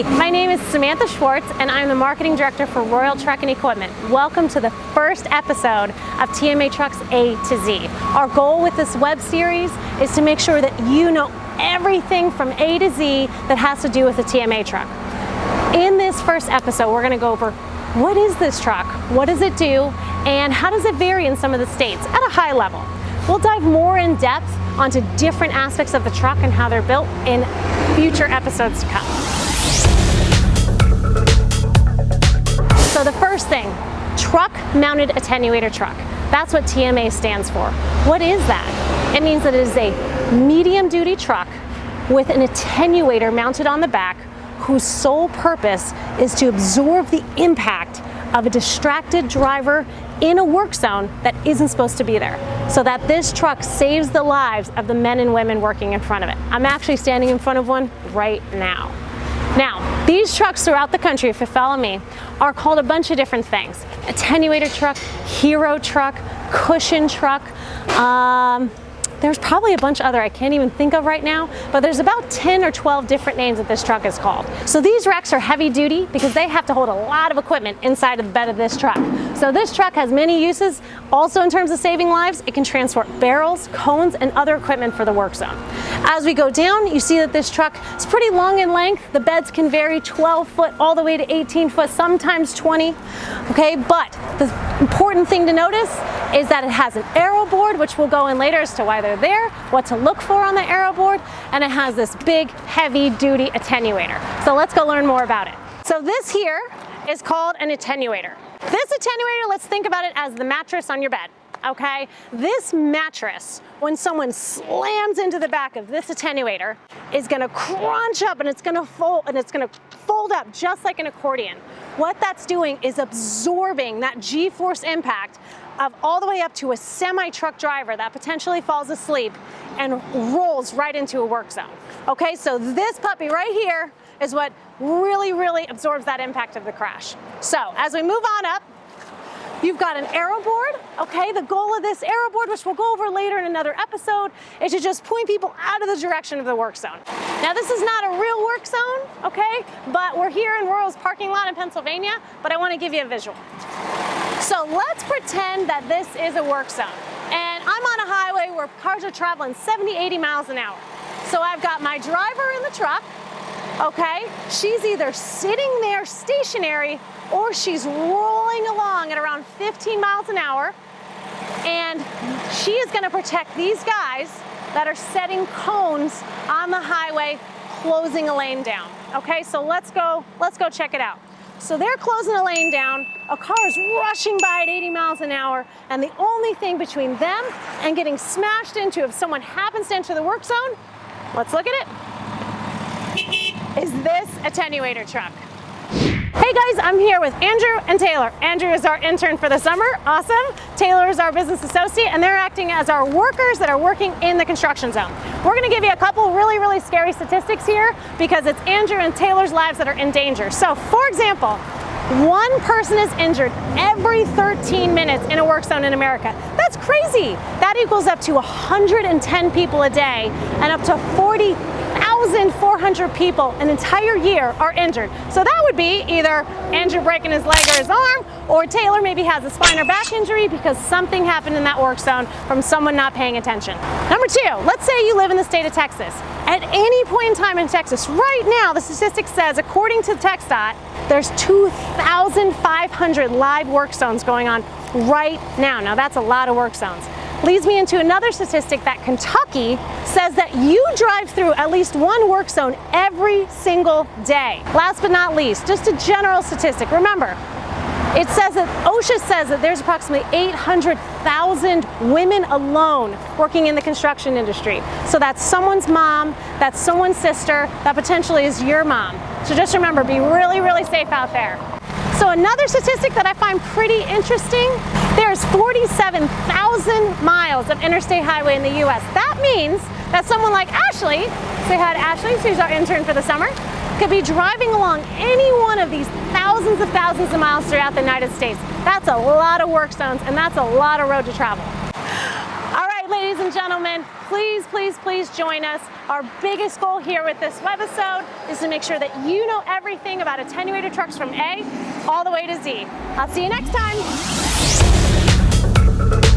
Hi, my name is Samantha Schwartz and I'm the Marketing Director for Royal Truck and Equipment. Welcome to the first episode of TMA Trucks A to Z. Our goal with this web series is to make sure that you know everything from A to Z that has to do with a TMA truck. In this first episode, we're going to go over what is this truck, what does it do, and how does it vary in some of the states at a high level. We'll dive more in depth onto different aspects of the truck and how they're built in future episodes to come. So the first thing, truck mounted attenuator truck. That's what TMA stands for. What is that? It means that it is a medium duty truck with an attenuator mounted on the back whose sole purpose is to absorb the impact of a distracted driver in a work zone that isn't supposed to be there, so that this truck saves the lives of the men and women working in front of it. I'm actually standing in front of one right now. Now, these trucks throughout the country, if you follow me, are called a bunch of different things. Attenuator truck, hero truck, cushion truck. There's probably a bunch of other I can't even think of right now, but there's about 10 or 12 different names that this truck is called. So these racks are heavy duty because they have to hold a lot of equipment inside of the bed of this truck. So this truck has many uses. Also in terms of saving lives, it can transport barrels, cones, and other equipment for the work zone. As we go down, you see that this truck is pretty long in length. The beds can vary 12 foot all the way to 18 foot, sometimes 20. Okay, but the important thing to notice is that it has an aero board, which we'll go in later as to why they're there, what to look for on the aero board, and it has this big, heavy-duty attenuator. So let's go learn more about it. So this here is called an attenuator. This attenuator, let's think about it as the mattress on your bed, okay? This mattress, when someone slams into the back of this attenuator, is gonna crunch up and it's gonna fold up just like an accordion. What that's doing is absorbing that G-force impact of all the way up to a semi-truck driver that potentially falls asleep and rolls right into a work zone. Okay, so this puppy right here is what really absorbs that impact of the crash. So as we move on up, you've got an aero board. Okay, the goal of this aero board, which we'll go over later in another episode, is to just point people out of the direction of the work zone. Now this is not a real work zone, okay, but we're here in Royal's parking lot in Pennsylvania, but I want to give you a visual. So let's pretend that this is a work zone and I'm on a highway where cars are traveling 70, 80 miles an hour. So I've got my driver in the truck, okay? She's either sitting there stationary or she's rolling along at around 15 miles an hour, and she is gonna protect these guys that are setting cones on the highway, closing a lane down. Okay, so let's go check it out. So they're closing a lane down, a car is rushing by at 80 miles an hour, and the only thing between them and getting smashed into if someone happens to enter the work zone, let's look at it, is this attenuator truck. Hey guys, I'm here with Andrew and Taylor. Andrew is our intern for the summer, awesome. Taylor is our business associate, and they're acting as our workers that are working in the construction zone. We're gonna give you a couple really scary statistics here because it's Andrew and Taylor's lives that are in danger. So for example, one person is injured every 13 minutes in a work zone in America. That's crazy. That equals up to 110 people a day and up to 40,400 people an entire year are injured. So that would be either Andrew breaking his leg or his arm, or Taylor maybe has a spine or back injury because something happened in that work zone from someone not paying attention. Number two, let's say you live in the state of Texas. At any point in time in Texas, right now, the statistic says, according to TxDOT, there's 2,500 live work zones going on right now. Now that's a lot of work zones. Leads me into another statistic that Kentucky says that you drive through at least one work zone every single day. Last but not least, just a general statistic. Remember, it says that OSHA says that there's approximately 800,000 women alone working in the construction industry. So that's someone's mom, that's someone's sister, that potentially is your mom. So just remember, be really safe out there. So another statistic that I find pretty interesting, there's 47,000 miles of interstate highway in the US. That means that someone like Ashley, say hi to Ashley, she's our intern for the summer, could be driving along any one of these thousands of miles throughout the United States. That's a lot of work zones and that's a lot of road to travel. All right, ladies ladies and gentlemen, please, please, please join us. Our biggest goal here with this webisode is to make sure that you know everything about attenuator trucks from A all the way to Z. I'll see you next time.